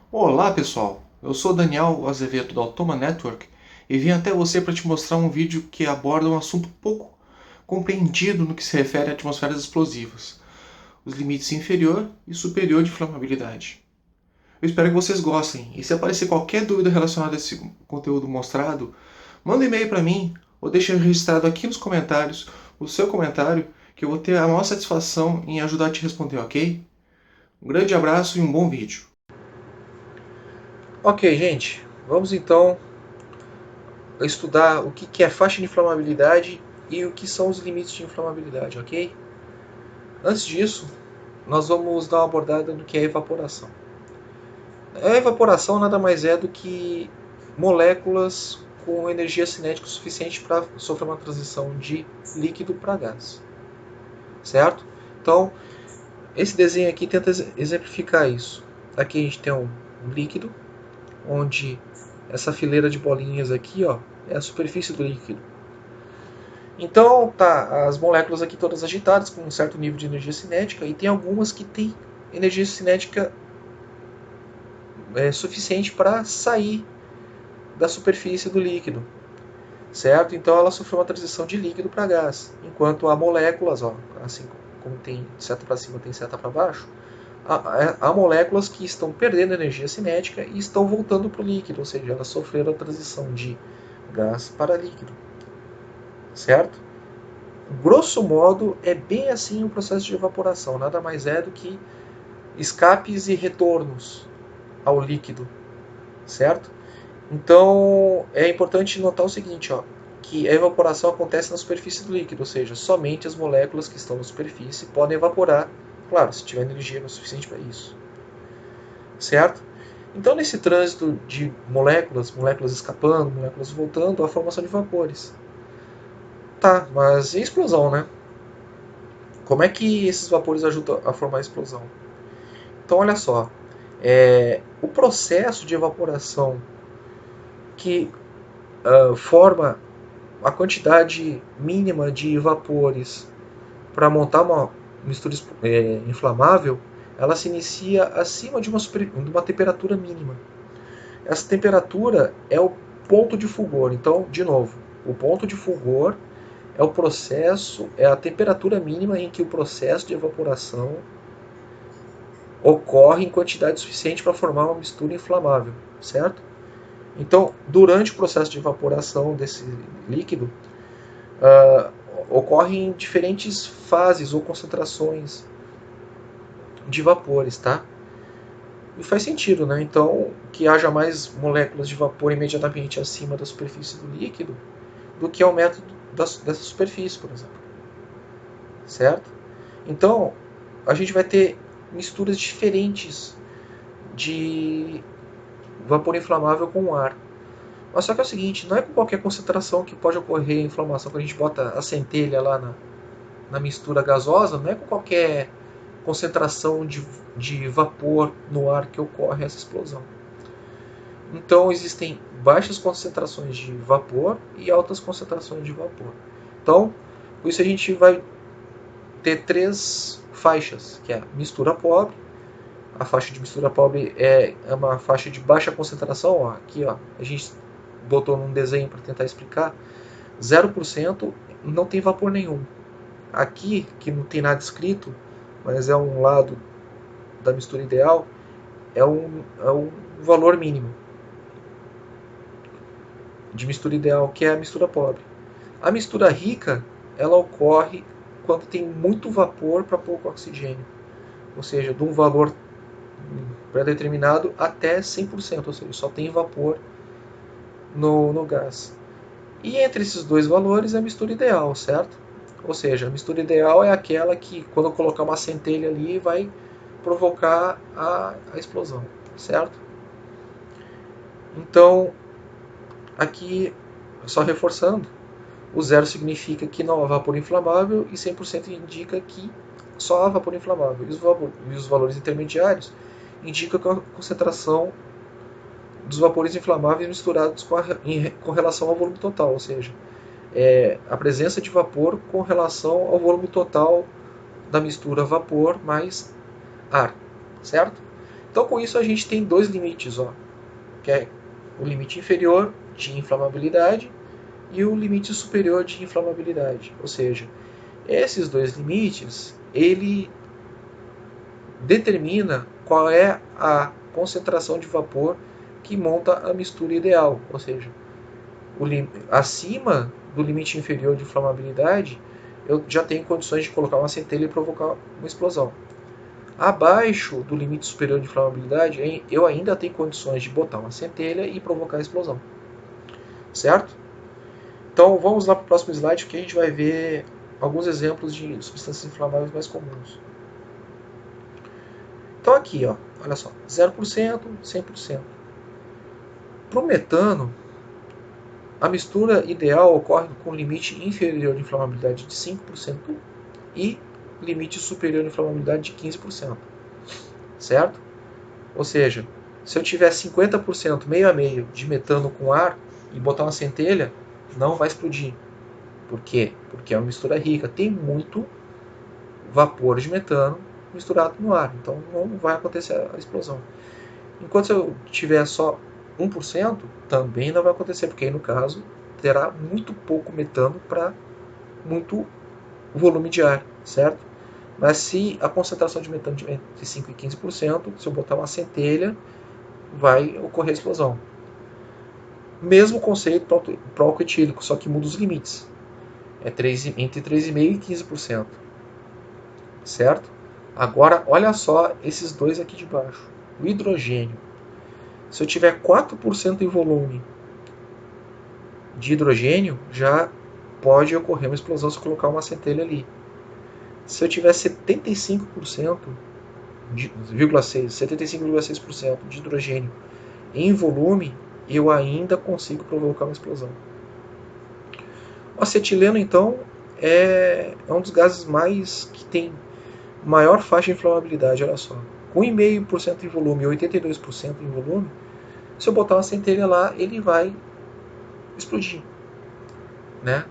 Olá pessoal, eu sou Daniel Azevedo da Automa Network e vim até você para te mostrar um vídeo que aborda um assunto pouco compreendido no que se refere a atmosferas explosivas, os limites inferior e superior de inflamabilidade. Eu espero que vocês gostem e se aparecer qualquer dúvida relacionada a esse conteúdo mostrado, manda um e-mail para mim ou deixa registrado aqui nos comentários o seu comentário que eu vou ter a maior satisfação em ajudar a te responder, ok? Um grande abraço e um bom vídeo. Ok, gente, vamos então estudar o que é faixa de inflamabilidade e o que são os limites de inflamabilidade, ok? Antes disso, nós vamos dar uma abordada no que é evaporação. A evaporação nada mais é do que moléculas com energia cinética suficiente para sofrer uma transição de líquido para gás, certo? Então, esse desenho aqui tenta exemplificar isso. Aqui a gente tem um líquido, onde essa fileira de bolinhas aqui, ó, é a superfície do líquido. Então, tá, as moléculas aqui todas agitadas com um certo nível de energia cinética e tem algumas que têm energia cinética suficiente para sair da superfície do líquido, certo? Então ela sofreu uma transição de líquido para gás, enquanto há moléculas, ó, assim como tem seta para cima, tem seta para baixo, há moléculas que estão perdendo energia cinética e estão voltando para o líquido, ou seja, elas sofreram a transição de gás para líquido, certo? Grosso modo, é bem assim o processo de evaporação. Nada mais é do que escapes e retornos ao líquido, certo? Então, é importante notar o seguinte, ó, que a evaporação acontece na superfície do líquido, ou seja, somente as moléculas que estão na superfície podem evaporar, claro, se tiver energia suficiente para isso, certo? Então, nesse trânsito de moléculas, moléculas escapando, moléculas voltando, há a formação de vapores. Tá, mas e a explosão, né? Como é que esses vapores ajudam a formar a explosão? Então, olha só, o processo de evaporação que forma a quantidade mínima de vapores para montar uma mistura inflamável, ela se inicia acima de uma temperatura mínima. Essa temperatura é o ponto de fulgor. Então, de novo, o ponto de fulgor é o processo, é a temperatura mínima em que o processo de evaporação ocorre em quantidade suficiente para formar uma mistura inflamável, certo? Então, durante o processo de evaporação desse líquido, uh, ocorrem diferentes fases ou concentrações de vapores, tá? E faz sentido, né? Então, que haja mais moléculas de vapor imediatamente acima da superfície do líquido do que ao método dessa superfície, por exemplo, certo? Então, a gente vai ter misturas diferentes de vapor inflamável com ar. Mas só que é o seguinte, não é com qualquer concentração que pode ocorrer inflamação. Quando a gente bota a centelha lá na mistura gasosa, não é com qualquer concentração de vapor no ar que ocorre essa explosão. Então existem baixas concentrações de vapor e altas concentrações de vapor. Então, com isso a gente vai ter três faixas, que é a mistura pobre. A faixa de mistura pobre é uma faixa de baixa concentração. Ó, aqui ó, a gente botou num desenho para tentar explicar. 0% não tem vapor nenhum. Aqui, que não tem nada escrito, mas é um lado da mistura ideal, é um valor mínimo de mistura ideal, que é a mistura pobre. A mistura rica, ela ocorre quando tem muito vapor para pouco oxigênio, ou seja, de um valor pré-determinado até 100%, ou seja, só tem vapor no gás. E entre esses dois valores é a mistura ideal, certo? Ou seja, a mistura ideal é aquela que, quando eu colocar uma centelha ali, vai provocar a explosão, certo? Então, aqui, só reforçando, o zero significa que não há vapor inflamável e 100% indica que só há vapor inflamável. E os valores intermediários indicam que a concentração dos vapores inflamáveis misturados com relação ao volume total, ou seja, a presença de vapor com relação ao volume total da mistura vapor mais ar, certo? Então, com isso, a gente tem dois limites, ó, que é o limite inferior de inflamabilidade e o limite superior de inflamabilidade. Ou seja, esses dois limites, ele determina qual é a concentração de vapor que monta a mistura ideal. Ou seja, acima do limite inferior de inflamabilidade, eu já tenho condições de colocar uma centelha e provocar uma explosão. Abaixo do limite superior de inflamabilidade, eu ainda tenho condições de botar uma centelha e provocar a explosão. Certo? Então vamos lá para o próximo slide, que a gente vai ver alguns exemplos de substâncias inflamáveis mais comuns. Então aqui, ó, olha só, 0%, 100%. Para o metano, a mistura ideal ocorre com limite inferior de inflamabilidade de 5% e limite superior de inflamabilidade de 15%. Certo? Ou seja, se eu tiver 50% meio a meio de metano com ar e botar uma centelha, não vai explodir. Por quê? Porque é uma mistura rica. Tem muito vapor de metano misturado no ar. Então não vai acontecer a explosão. Enquanto se eu tiver só 1%, também não vai acontecer, porque aí no caso terá muito pouco metano para muito volume de ar, certo? Mas se a concentração de metano tiver entre 5% e 15%, se eu botar uma centelha, vai ocorrer a explosão. Mesmo conceito para o álcool etílico, só que muda os limites. É entre 3,5% e 15%. Certo? Agora, olha só esses dois aqui de baixo. O hidrogênio. Se eu tiver 4% em volume de hidrogênio, já pode ocorrer uma explosão se eu colocar uma centelha ali. Se eu tiver 75%, 75,6% de hidrogênio em volume, eu ainda consigo provocar uma explosão. O acetileno, então, é um dos gases mais que tem maior faixa de inflamabilidade, olha só. Com 1,5% em volume e 82% em volume, se eu botar uma centelha lá, ele vai explodir. Né?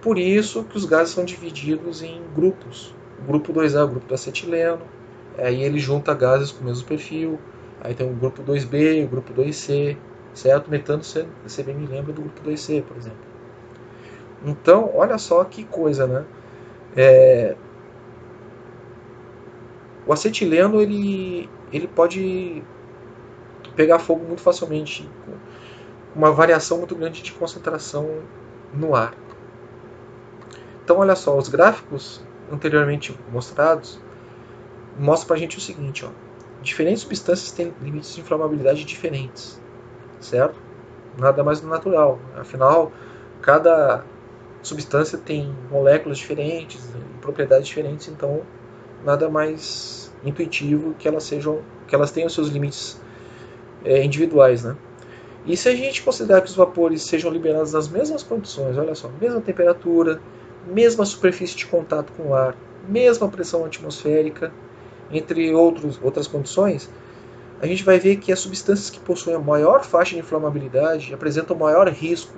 Por isso que os gases são divididos em grupos. O grupo 2A é o grupo do acetileno, aí ele junta gases com o mesmo perfil, aí tem o grupo 2B, o grupo 2C, certo? O metano, você bem me lembra do grupo 2C, por exemplo. Então, olha só que coisa, né? O acetileno, ele pode pegar fogo muito facilmente, com uma variação muito grande de concentração no ar. Então, olha só, os gráficos anteriormente mostrados mostram para a gente o seguinte, ó. Diferentes substâncias têm limites de inflamabilidade diferentes, certo? Nada mais natural. Afinal, cada substância tem moléculas diferentes, propriedades diferentes, então nada mais intuitivo que elas tenham seus limites individuais, né? E se a gente considerar que os vapores sejam liberados nas mesmas condições, olha só, mesma temperatura, mesma superfície de contato com o ar, mesma pressão atmosférica, entre outras condições, a gente vai ver que as substâncias que possuem a maior faixa de inflamabilidade apresentam maior risco,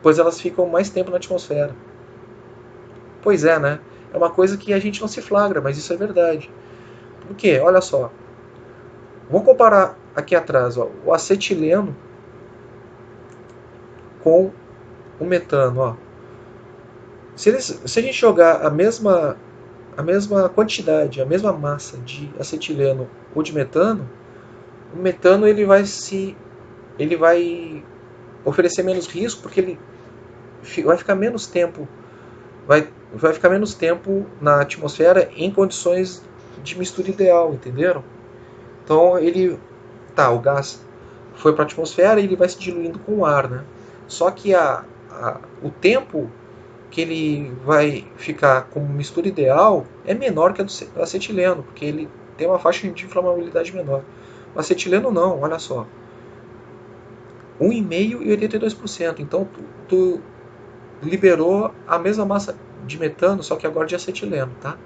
pois elas ficam mais tempo na atmosfera. Pois é, né? É uma coisa que a gente não se flagra, mas isso é verdade. Por quê? Olha só. Vamos comparar aqui atrás, ó, o acetileno com o metano. Ó. Se a gente jogar a mesma quantidade, a mesma massa de acetileno ou de metano, o metano ele vai oferecer menos risco, porque ele vai ficar menos tempo na atmosfera em condições de mistura ideal, entenderam? Então o gás foi para a atmosfera e ele vai se diluindo com o ar, né? Só que o tempo que ele vai ficar como mistura ideal é menor que a do acetileno, porque ele tem uma faixa de inflamabilidade menor. O acetileno não, olha só. 1,5% e 82%. Então tu liberou a mesma massa de metano, só que agora de acetileno, tá?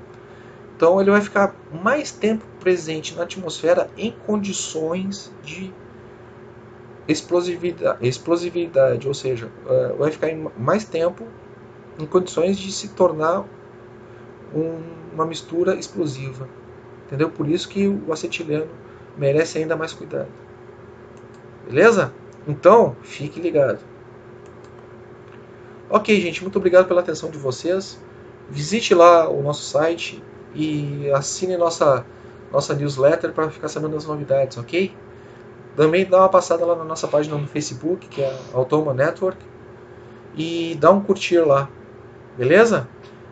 Então ele vai ficar mais tempo presente na atmosfera em condições de explosividade, ou seja, vai ficar mais tempo em condições de se tornar uma mistura explosiva. Entendeu? Por isso que o acetileno merece ainda mais cuidado. Beleza? Então, fique ligado. Ok, gente, muito obrigado pela atenção de vocês. Visite lá o nosso site e assine nossa newsletter para ficar sabendo das novidades, ok? Também dá uma passada lá na nossa página no Facebook, que é a Automa Network, e dá um curtir lá, beleza?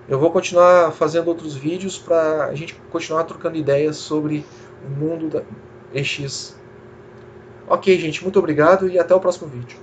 Eu vou continuar fazendo outros vídeos para a gente continuar trocando ideias sobre o mundo da EX. Ok, gente, muito obrigado e até o próximo vídeo.